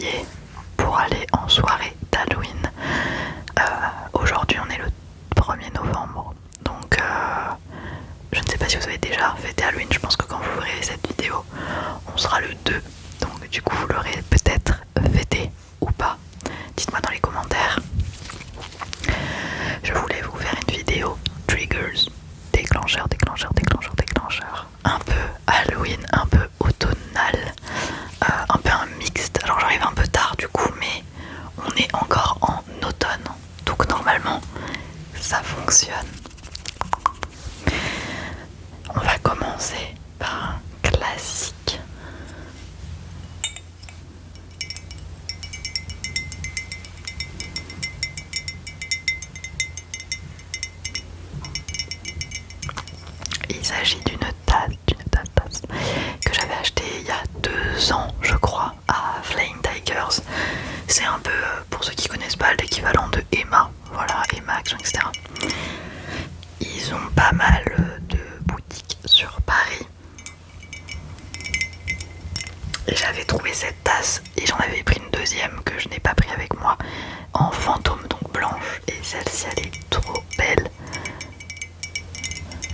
habillée pour aller en soirée d'Halloween. Aujourd'hui on est le 1er novembre, donc je ne sais pas si vous avez déjà fêté Halloween. Je pense que quand vous verrez cette vidéo on sera le 2, donc du coup vous l'aurez peut-être fêté ou pas. Dites-moi dans les commentaires. Je voulais vous faire une vidéo triggers, déclencheur, un peu Halloween, un peu automnal, un peu un mixte. Alors j'arrive un peu tard du coup, mais on est encore en automne, donc normalement ça fonctionne. On va commencer par un classique. Il s'agit d'une tasse que j'avais achetée il y a 2 ans, je crois, à Flying Tigers. C'est un peu, pour ceux qui connaissent pas, l'équivalent de Emma. Voilà, Emma Action, etc. Ils ont pas mal de boutiques sur Paris. Et j'avais trouvé cette tasse et j'en avais pris une deuxième que je n'ai pas pris avec moi, en fantôme, donc blanche. Et celle-ci, elle est trop belle.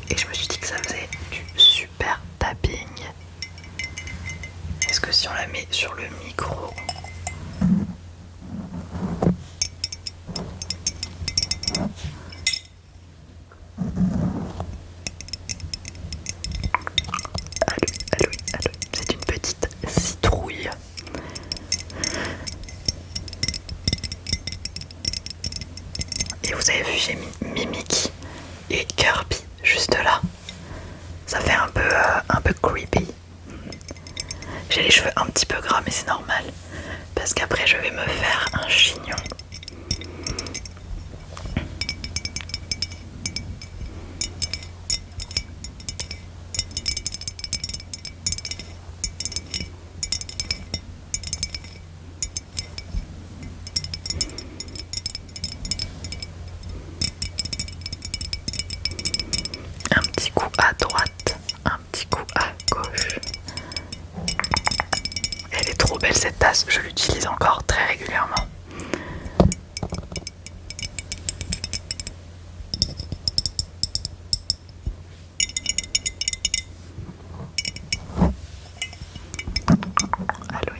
Et je me suis dit que ça faisait du super tapping. Est-ce que si on la met sur le micro... Allô, c'est une petite citrouille. Et vous avez vu, j'ai mis Mimiki et Kirby juste là. Ça fait un peu creepy. J'ai les cheveux un petit peu gras, mais c'est normal parce qu'après je vais me faire un chignon. Un petit coup à droite, un petit coup à gauche. Elle est trop belle cette tasse, je l'utilise encore très régulièrement.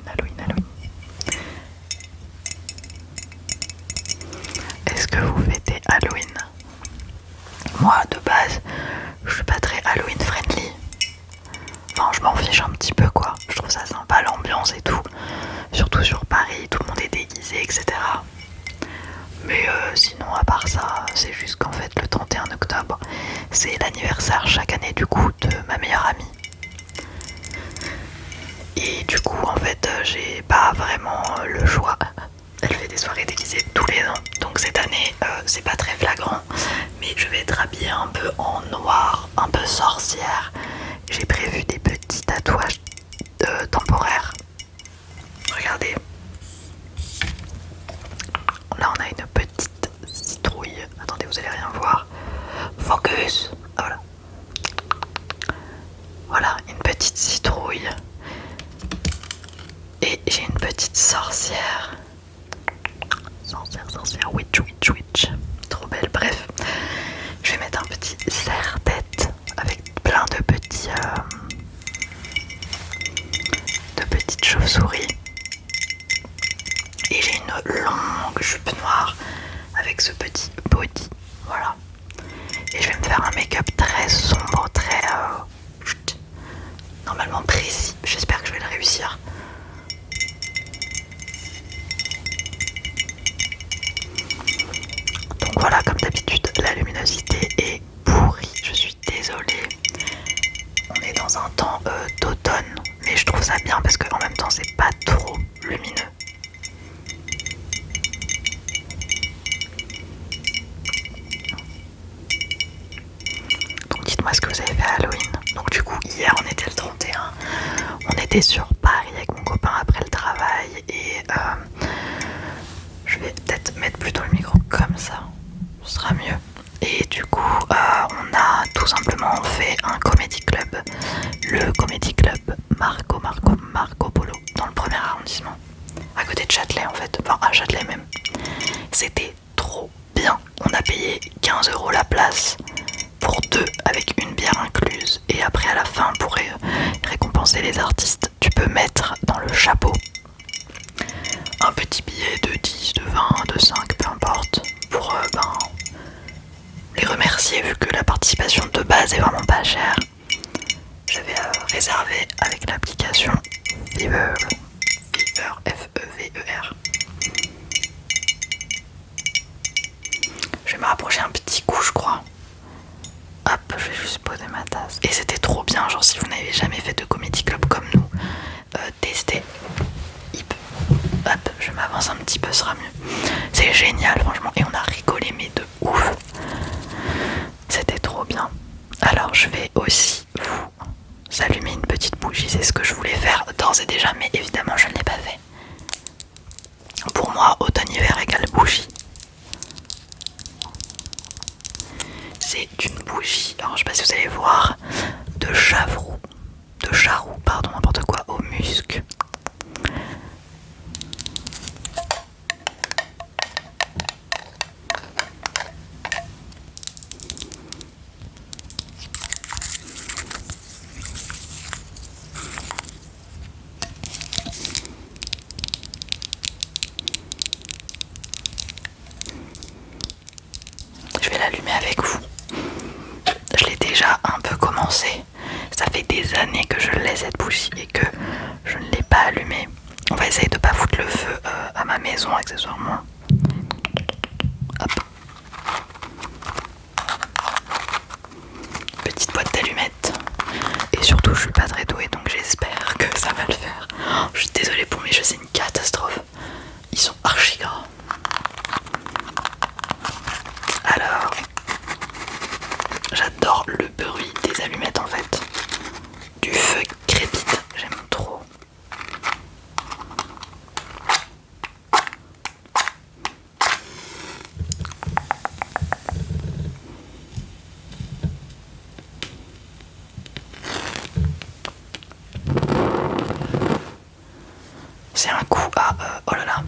Halloween. Est-ce que vous fêtez Halloween? Moi de base, je suis pas très Halloween friendly. Enfin, je m'en fiche un petit peu quoi. Je trouve ça sympa l'ambiance et tout. Surtout sur Paris, tout le monde est déguisé, etc. Mais sinon, à part ça, c'est juste qu'en fait, le 31 octobre, c'est l'anniversaire chaque année du coup de ma meilleure amie. Et du coup, en fait, j'ai pas vraiment le choix. Elle fait des soirées déguisées tous les ans. Donc cette année, c'est pas très flagrant. Mais je vais être habillée un peu en noir, un peu sorcière. J'ai prévu des petits tatouages temporaires. Regardez. Là, on a une petite citrouille. Attendez, vous allez rien voir. Focus. Voilà. Voilà, une petite citrouille. Et j'ai une petite sorcière. Sorcière, witch. Trop belle, bref. Je vais mettre un petit serre-tête avec plein de petites chauves-souris. Et j'ai une longue jupe noire avec ce petit body. Voilà. Et je vais me faire un make-up très sombre, très normalement précis. J'espère que je vais le réussir. Donc voilà, comme d'habitude, la luminosité est pourrie. Je suis désolée. On est dans un temps d'automne, mais je trouve ça bien parce qu'en même temps, c'est pas trop lumineux. Donc dites-moi ce que vous avez fait à Halloween. Donc du coup, hier, on était le 31. On était sur Paris avec mon copain après le travail et je vais peut-être mettre plutôt le micro comme ça, ce sera mieux. Et du coup, on a tout simplement fait un comédie club, le comédie club Marco Polo, dans le 1er arrondissement, à côté Châtelet en fait, enfin à Châtelet même. C'était trop bien. On a payé 15 € la place pour deux avec une bière incluse. Et après à la fin pour récompenser les artistes, tu peux mettre dans le chapeau un petit billet de 10, de 20, de 5, peu importe, pour les remercier vu que la participation de base est vraiment pas chère. J'avais réservé avec l'application Fever, Fever. Je vais me rapprocher un petit coup, je crois. Hop, je vais juste poser ma tasse. Et c'était trop bien, genre si vous n'avez jamais fait de comedy club comme nous, testez. Hop, je m'avance un petit peu, ce sera mieux. C'est génial, franchement, et on a rigolé, mais de ouf. C'était trop bien. Alors, je vais aussi vous allumer une petite bougie, c'est ce que je voulais faire d'ores et déjà, mais évidemment, je ne l'ai pas fait. Pour moi, automne-hiver égale bougie. C'est une bougie, alors je sais pas si vous allez voir, de charroux, pardon, n'importe quoi, au musc. Je vais l'allumer avec vous. Je l'ai déjà un peu commencé. Ça fait des années que je l'ai cette bougie et que je ne l'ai pas allumée. On va essayer de pas foutre le feu à ma maison accessoirement. Hop. Petite boîte d'allumettes. Et surtout je suis pas très douée donc j'espère que ça va le faire. Oh, je suis désolée pour mes jeux, c'est une catastrophe. Ils sont archi gras. Alors, j'adore le bruit des allumettes en fait. Du feu crépite, j'aime trop. C'est un coup à... oh là là.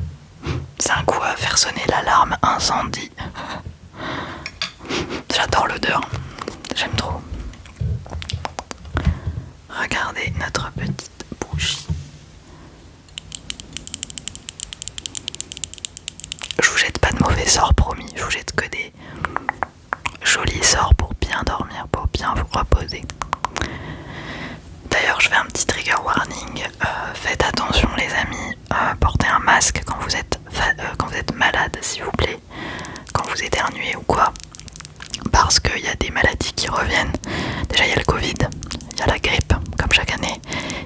C'est un coup à faire sonner l'alarme incendie. J'adore l'odeur. J'aime trop. Regardez notre petite bougie. Je vous jette pas de mauvais sorts, promis. Je vous jette que des jolis sorts pour bien dormir, pour bien vous reposer. D'ailleurs, je fais un petit trigger warning. Faites attention, les amis. Portez un masque quand vous êtes malade, s'il vous plaît. Quand vous éternuez ou quoi. Parce qu'il y a des maladies qui reviennent. Déjà, il y a le Covid, il y a la grippe, comme chaque année.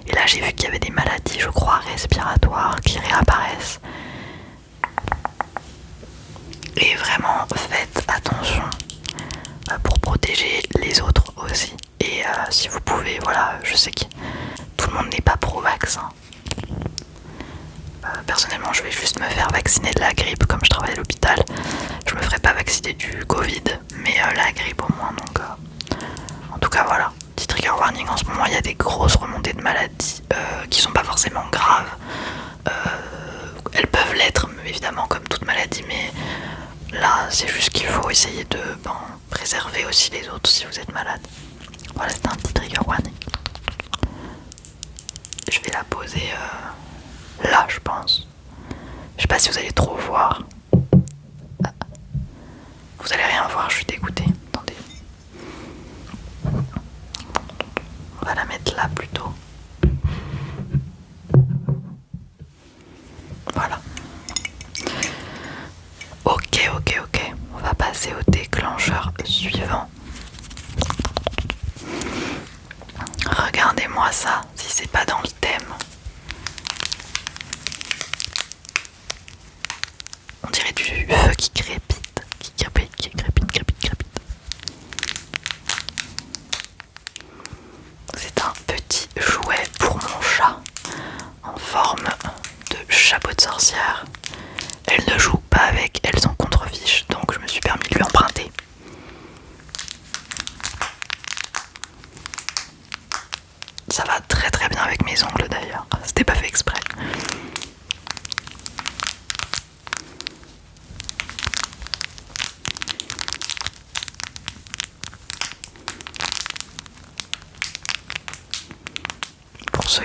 Et là, j'ai vu qu'il y avait des maladies, je crois, respiratoires qui réapparaissent. Et vraiment, faites attention pour protéger les autres aussi. Et si vous pouvez, voilà, je sais que tout le monde n'est pas pro-vaccin. Personnellement, je vais juste me faire vacciner de la grippe, comme je travaille à l'hôpital. Je me ferai pas vacciner du Covid, mais la grippe au moins. Donc, en tout cas, voilà. Petit trigger warning, en ce moment, il y a des grosses remontées de maladies qui sont pas forcément graves. Elles peuvent l'être, évidemment, comme toute maladie, mais là, c'est juste qu'il faut essayer de préserver aussi les autres si vous êtes malade. Voilà, c'était un petit trigger warning. Je vais la poser là, je pense. Je sais pas si vous allez trop voir. Vous allez rien voir, je suis dégoûtée. Attendez. On va la mettre là plutôt. Voilà. Ok. On va passer au déclencheur suivant. Regardez-moi ça, si c'est pas dans le thème. On dirait du feu qui crépite, qui crépite. C'est un petit jouet pour mon chat en forme de chapeau de sorcière. Elle ne joue pas avec, elle s'en contrefiche, donc je me suis permis de lui emprunter. Ça va très bien avec mes ongles d'ailleurs, c'était pas fait exprès.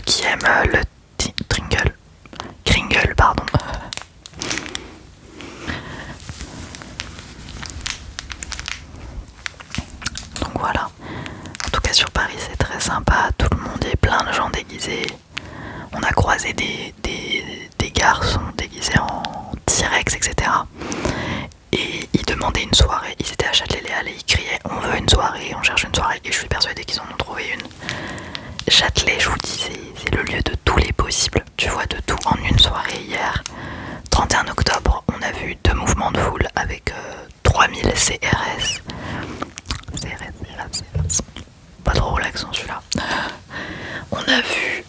qui aiment le Kringle, pardon. Donc voilà. En tout cas sur Paris c'est très sympa, tout le monde, il y a plein de gens déguisés. On a croisé des garçons déguisés en T-Rex, etc. Et ils demandaient une soirée, ils étaient à Châtelet-Léal et ils criaient on veut une soirée, on cherche une soirée, et je suis persuadée qu'ils en ont trouvé une. Châtelet, je vous dis, c'est le lieu de tous les possibles, tu vois de tout. En une soirée hier, 31 octobre, on a vu 2 mouvements de foule avec 3000 CRS. Pas trop l'accent celui-là. On a vu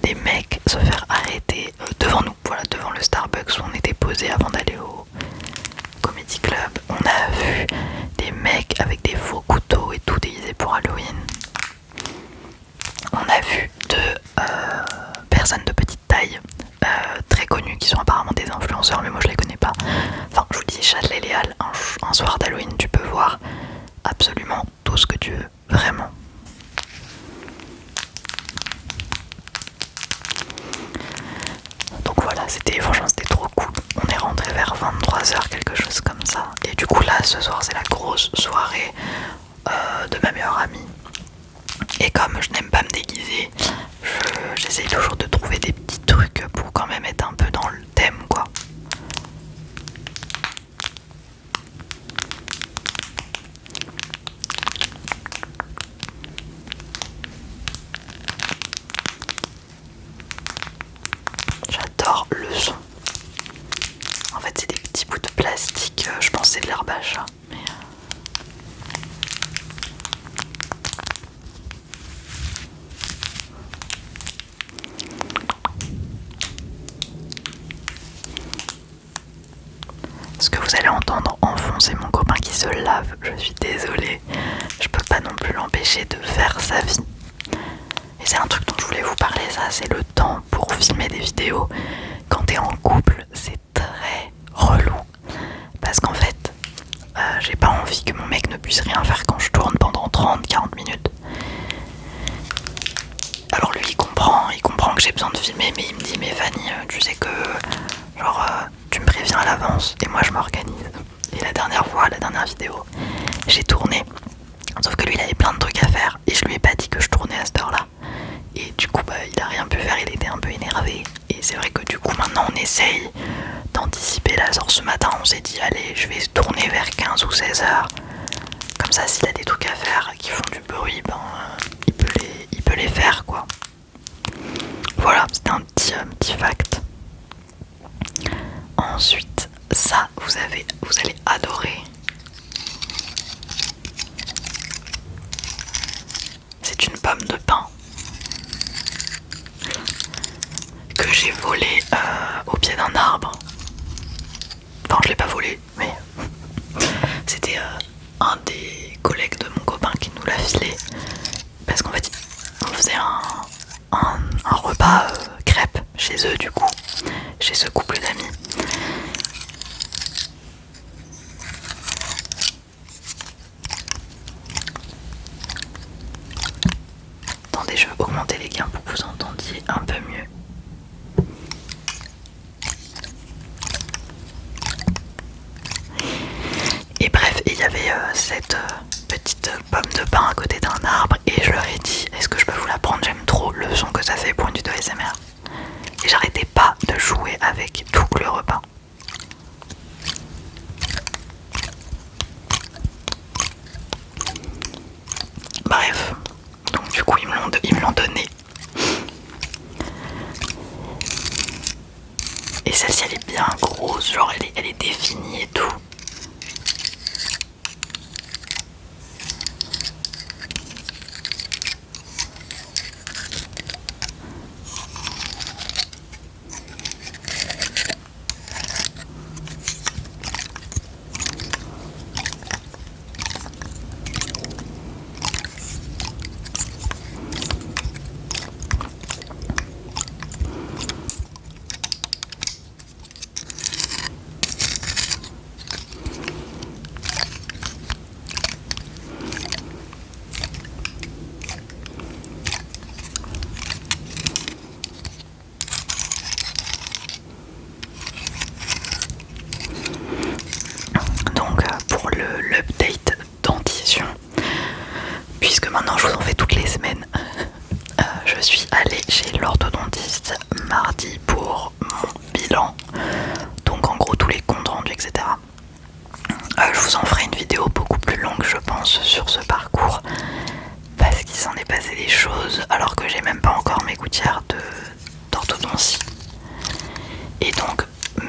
des mecs se faire arrêter devant nous, voilà, devant le Starbucks où on était posé avant d'aller au Comedy Club. On a vu des mecs avec des faux couteaux et tout déguisés pour Halloween. On a vu 2 personnes de petite taille très connues qui sont apparemment des influenceurs, mais moi je les connais pas. Enfin, je vous dis, Châtelet-Léal, un soir d'Halloween, tu peux voir absolument tout ce que tu veux, vraiment. Donc voilà, franchement c'était trop cool. On est rentré vers 23h, quelque chose comme ça. Et du coup là, ce soir c'est la grosse soirée de ma meilleure amie. Et comme je n'aime pas me déguiser, j'essaye toujours de trouver des petits trucs pour quand même être un peu dans le thème, quoi. J'adore le son. En fait c'est des petits bouts de plastique, je pense que c'est de l'herbe à chat. Mais ce que vous allez entendre en fond, c'est mon copain qui se lave. Je suis désolée, je peux pas non plus l'empêcher de faire sa vie. Et c'est un truc dont je voulais vous parler, ça, c'est le temps pour filmer des vidéos. Quand t'es en couple, c'est très relou. Parce qu'en fait, j'ai pas envie que mon mec ne puisse rien faire quand je tourne pendant 30-40 minutes. Alors lui, il comprend que j'ai besoin de filmer, mais il me dit, mais Fanny, tu sais que, genre, tu me préviens à l'avance, et moi je m'organise. Et la dernière vidéo, j'ai tourné, sauf que lui, il avait plein de trucs à faire, et je lui ai pas dit que je tournais à cette heure-là. Et du coup, il a rien pu faire, il était un peu énervé. Et c'est vrai que du coup, maintenant, on essaye d'anticiper là. Genre ce matin, on s'est dit, allez, je vais tourner vers 15 ou 16 heures. Comme ça, s'il a des trucs à faire qui font du bruit, il peut les faire, quoi. Voilà, c'était un petit fact. Ensuite, ça, vous allez adorer. C'est une pomme de pin que j'ai volée au pied d'un arbre. Enfin, je l'ai pas volée, mais c'était un des collègues de mon copain qui nous l'a filé. Parce qu'en fait, on faisait un repas crêpes chez eux, du coup, chez ce couple d'amis. Attendez, je vais augmenter les gains pour que vous entendiez un peu mieux. Et bref, il y avait cette petite pomme de pin à côté d'un arbre et je leur ai dit, est-ce que je peux vous la prendre, j'aime trop le son que ça fait pour une vidéo ASMR. Et j'arrêtais pas de jouer avec tout le repas. Bref, donc du coup ils me l'ont donné. Et celle-ci elle est bien grosse, genre elle est définie et tout. etc. Je vous en ferai une vidéo beaucoup plus longue, je pense, sur ce parcours, parce qu'il s'en est passé des choses alors que j'ai même pas encore mes gouttières d'orthodontie. Et donc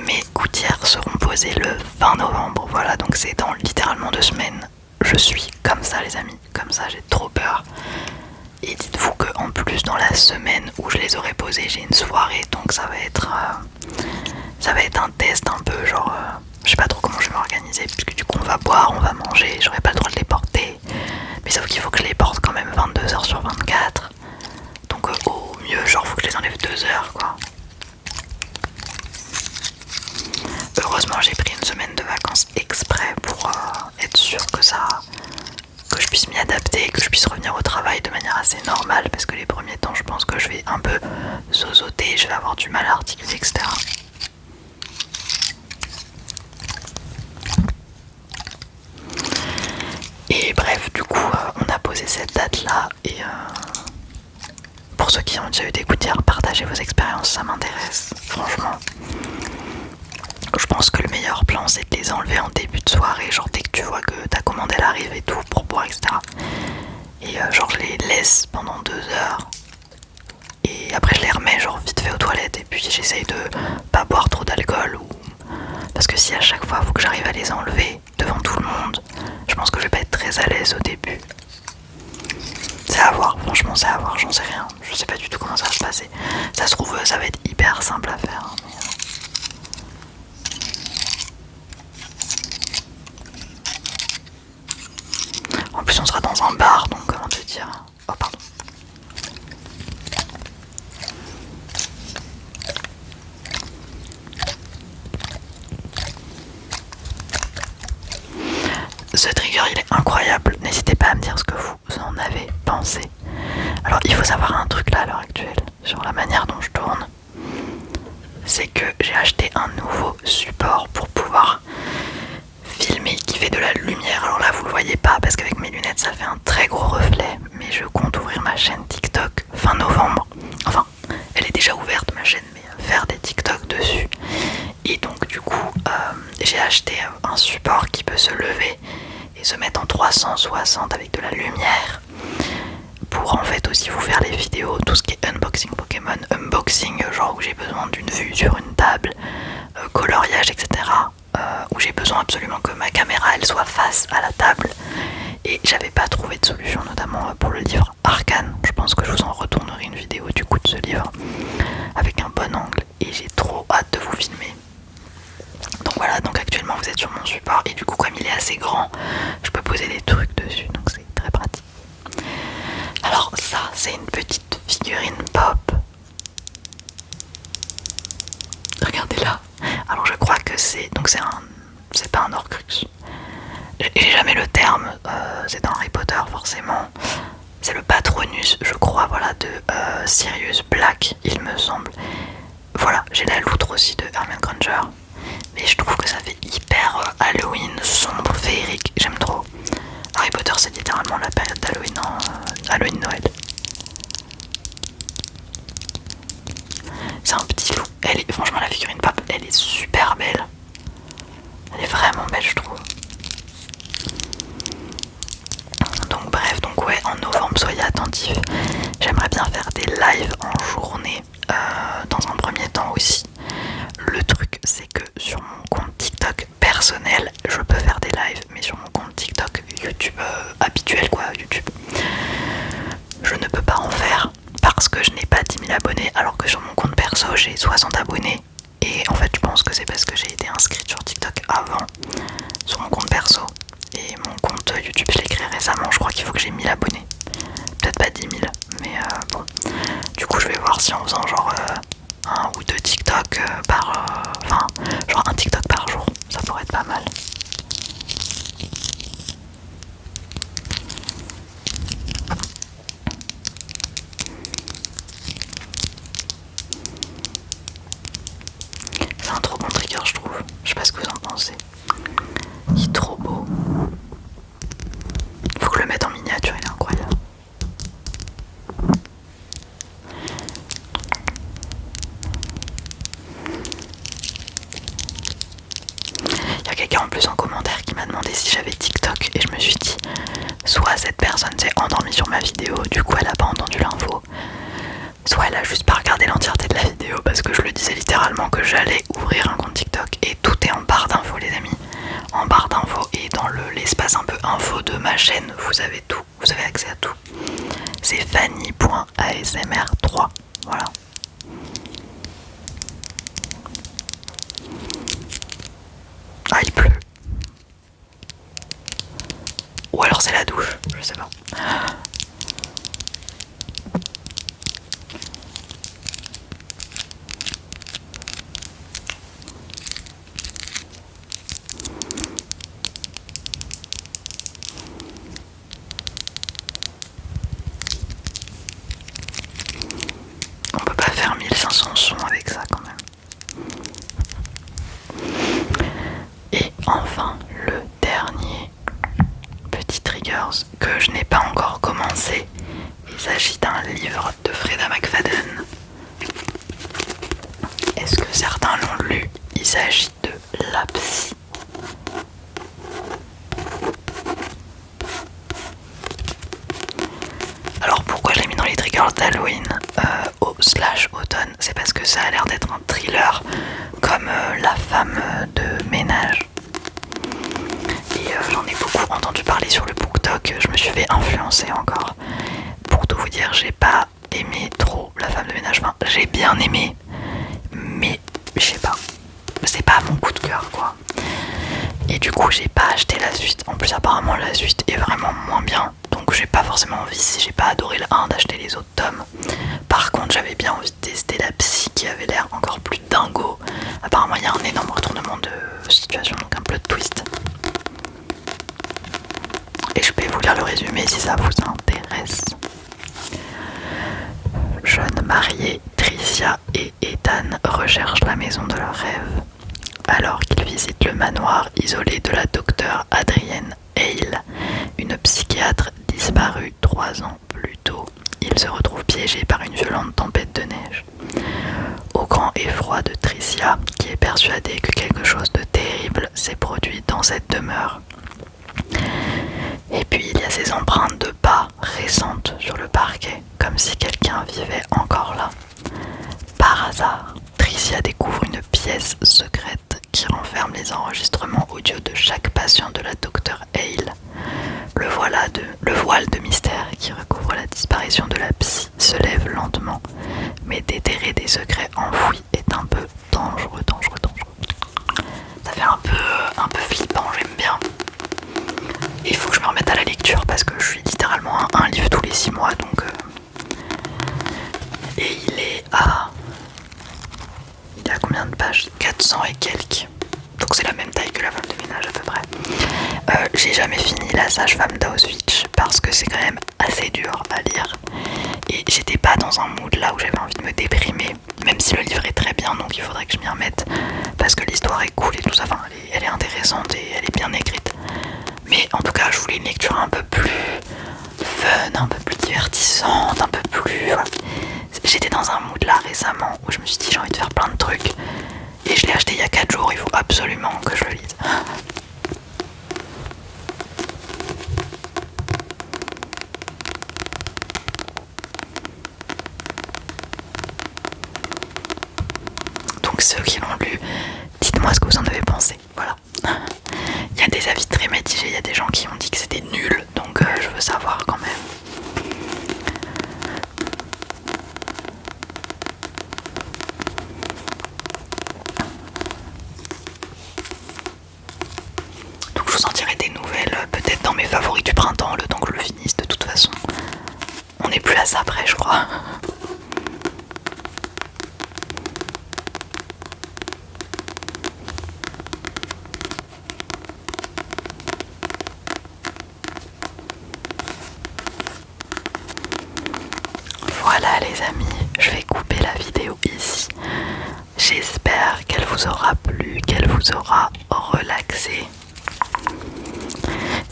mes gouttières seront posées le 20 novembre, voilà, donc c'est dans littéralement 2 semaines. Je suis comme ça les amis, comme ça, j'ai trop peur. Et dites-vous qu'en plus dans la semaine où je les aurai posées, j'ai une soirée, donc ça va être un test un peu genre, je sais pas trop comment je vais m'organiser, puisque du coup on va boire, on va manger, j'aurai pas le droit de les porter, mais sauf qu'il faut que je les porte quand même 22 heures sur 24, donc au mieux genre faut que je les enlève 2 heures quoi. Heureusement j'ai pris une semaine de vacances exprès pour être sûr que je puisse m'y adapter, que je puisse revenir au travail de manière assez normale, parce que les premiers temps je pense que je vais un peu zozoter, je vais avoir du mal à articuler, etc. Et bref, du coup on a posé cette date là, et pour ceux qui ont déjà eu des gouttières, partagez vos expériences, ça m'intéresse, franchement. Je pense que le meilleur plan c'est de les enlever en début de soirée, genre dès que tu vois que ta commande elle arrive et tout pour boire, etc. Et genre je les laisse pendant 2 heures et après je les remets genre vite fait aux toilettes, et puis j'essaye de pas boire trop d'alcool, ou parce que si à chaque fois faut que j'arrive à les enlever devant tout le monde, je pense que je vais pas être très à l'aise au début. C'est à voir, franchement c'est à voir, j'en sais rien, je sais pas du tout comment ça va se passer. Ça se trouve ça va être hyper simple à faire, hein, mais en plus on sera dans un bar, donc comment te dire. Oh pardon. Ce trigger il est incroyable, n'hésitez pas à me dire ce que vous en avez pensé. Alors il faut savoir un truc là à l'heure actuelle sur la manière dont je tourne, c'est que j'ai acheté un nouveau support pour pouvoir filmer qui fait de la lumière. Alors là vous le voyez pas parce qu'avec mes lunettes ça fait un très gros reflet, mais je compte ouvrir ma chaîne TikTok fin novembre. Enfin elle est déjà ouverte ma chaîne, mais faire des TikTok dessus. Et donc du coup j'ai acheté un support qui peut se lever et se mettre en 360 avec de la lumière, pour en fait aussi vous faire les vidéos, tout ce qui est unboxing Pokémon, unboxing genre où j'ai besoin d'une vue sur une table, coloriage, etc. Où j'ai besoin absolument que ma caméra elle soit face à la table, et j'avais pas trouvé de solution, notamment pour le livre Arcane. Je pense que je vous en retournerai une vidéo du coup de ce livre avec un bon angle, et j'ai trop hâte de vous filmer. Donc voilà, donc actuellement vous êtes sur mon support, et du coup comme il est assez grand, je peux poser des trucs dessus, donc c'est très pratique. Alors ça c'est une petite figurine pop. Regardez là. Alors je crois que c'est pas un Horcrux. J'ai jamais le terme. C'est dans Harry Potter forcément. C'est le Patronus, je crois, voilà, de Sirius Black, il me semble. Voilà, j'ai la loutre aussi de Hermione Granger. Mais je trouve que ça fait hyper Halloween, sombre, féerique. J'aime trop. Harry Potter c'est littéralement la période d'Halloween, Halloween Noël. C'est un petit loup. Franchement la figurine pop elle est super belle. Elle est vraiment belle je trouve. Donc bref, donc ouais, en novembre soyez attentifs. J'aimerais bien faire des lives en journée dans un premier temps aussi. Le truc c'est que sur mon compte TikTok personnel je peux faire des lives, mais sur mon compte TikTok YouTube habituel quoi, YouTube, je ne peux pas en faire parce que je n'ai pas 10 000 abonnés, alors que sur mon compte perso j'ai 60 abonnés. Et en fait je pense que c'est parce que j'ai été inscrite sur TikTok avant sur mon compte perso, et mon compte YouTube je l'ai créé récemment, je crois qu'il faut que j'ai 1000 abonnés, peut-être pas 10 000, mais bon, du coup je vais voir si en faisant genre un ou deux TikTok enfin genre un TikTok par jour, ça pourrait être pas mal. C'est un trop bon trigger je trouve, je sais pas ce que vous en pensez. Il est trop beau. Faut que je le mette en miniature, il est incroyable. Il y a quelqu'un en plus en commentaire qui m'a demandé si j'avais TikTok et je me suis dit soit cette personne s'est endormie sur ma vidéo, du coup elle a pas entendu l'info, soit elle a juste pas regardé l'entièreté de la vidéo parce que je le disais littéralement que j'allais ouvrir un compte TikTok et tout est en barre d'infos les amis. En barre d'infos et dans l'espace un peu info de ma chaîne, vous avez tout, vous avez accès à tout. C'est fanny.asmr3, voilà. Ah il pleut. Ou alors c'est la douche, je sais pas. On peut pas faire 1500 sons avec ça quand même. Et enfin, le dernier petit triggers que je n'ai pas encore commencé. Il s'agit d'un livre de Freda McFadden. Est-ce que certains l'ont lu? Il s'agit de La Psy. Alors pourquoi je l'ai mis dans les triggers d'Halloween slash automne? C'est parce que ça a l'air d'être un thriller comme La femme de ménage. Et j'en ai beaucoup entendu parler sur le BookTok, je me suis fait influencer encore. Pour tout vous dire, j'ai pas aimé trop La femme de ménage, enfin j'ai bien aimé, mais je sais pas, c'est pas mon coup de cœur quoi. Et du coup j'ai pas acheté la suite, en plus apparemment la suite est vraiment moins bien, donc j'ai pas forcément envie, si j'ai pas adoré le 1, d'acheter les autres tomes. Par contre j'avais bien envie de tester La Psy qui avait l'air encore plus dingo. Apparemment il y a un énorme retournement de situation, donc un plot twist. Et je peux vous lire le résumé si ça vous intéresse. Jeunes mariés, Tricia et Ethan recherchent la maison de leurs rêves. Alors qu'ils visitent le manoir isolé de la docteure Adrienne Hale, une psychiatre disparue 3 ans plus tôt, ils se retrouvent piégés par une violente tempête de neige. Au grand effroi de Tricia, qui est persuadée que quelque chose de terrible s'est produit dans cette demeure. Et puis il y a ces empreintes de pas récentes sur le parquet, comme si quelqu'un vivait encore là. Par hasard, Tricia découvre une pièce secrète qui renferme les enregistrements audio de chaque patient de la docteure Hale. Le voile de mystère qui recouvre la disparition de la psy se lève lentement, mais déterrer des secrets enfouis est un peu dangereux. Ça fait un peu flippant, j'aime bien. Et il faut que je me remette à la lecture parce que je suis littéralement à un livre tous les 6 mois, donc et il est à combien de pages? 400 et quelques. Donc c'est la même taille que La femme de ménage à peu près. J'ai jamais fini La sage-femme d'Auschwitz parce que c'est quand même assez dur à lire. Et j'étais pas dans un mood là où j'avais envie de me déprimer, même si le livre est très bien, donc il faudrait que je m'y remette parce que l'histoire est cool et tout ça, enfin elle est intéressante et elle est bien écrite. Mais en tout cas je voulais une lecture un peu plus fun, un peu plus divertissante, un peu plus... Voilà. J'étais dans un mood là récemment où je me suis dit j'ai envie de faire plein de trucs et je l'ai acheté il y a 4 jours, il faut absolument que je le lise. Donc ceux qui l'ont lu, dites-moi ce que vous en avez pensé, voilà. Il y a des avis très mitigés, il y a des gens qui ont dit que c'était nul, donc je veux savoir quand même. Donc je vous en dirai des nouvelles, peut-être dans mes favoris du printemps, le temps que je le finisse de toute façon. On n'est plus à ça près je crois. Voilà les amis, je vais couper la vidéo ici. J'espère qu'elle vous aura plu, qu'elle vous aura relaxé.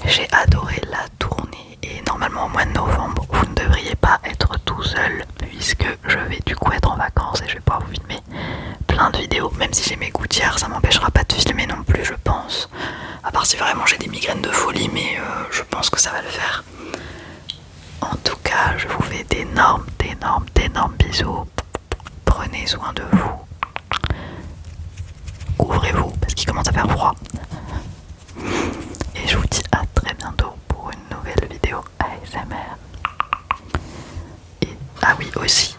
J'ai adoré la tournée et normalement au mois de novembre, vous ne devriez pas être tout seul puisque je vais du coup être en vacances et je vais pouvoir vous filmer plein de vidéos. Même si j'ai mes gouttières, ça m'empêchera pas de filmer non plus je pense. si vraiment j'ai des migraines de folie, mais je pense que ça va le faire. En tout cas, je vous fais d'énormes bisous. Prenez soin de vous. Couvrez-vous parce qu'il commence à faire froid. Et je vous dis à très bientôt pour une nouvelle vidéo ASMR. Et ah oui aussi,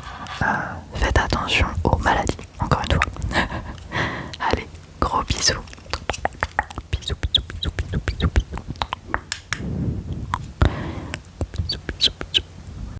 faites attention aux maladies, encore une fois. Allez, gros bisous.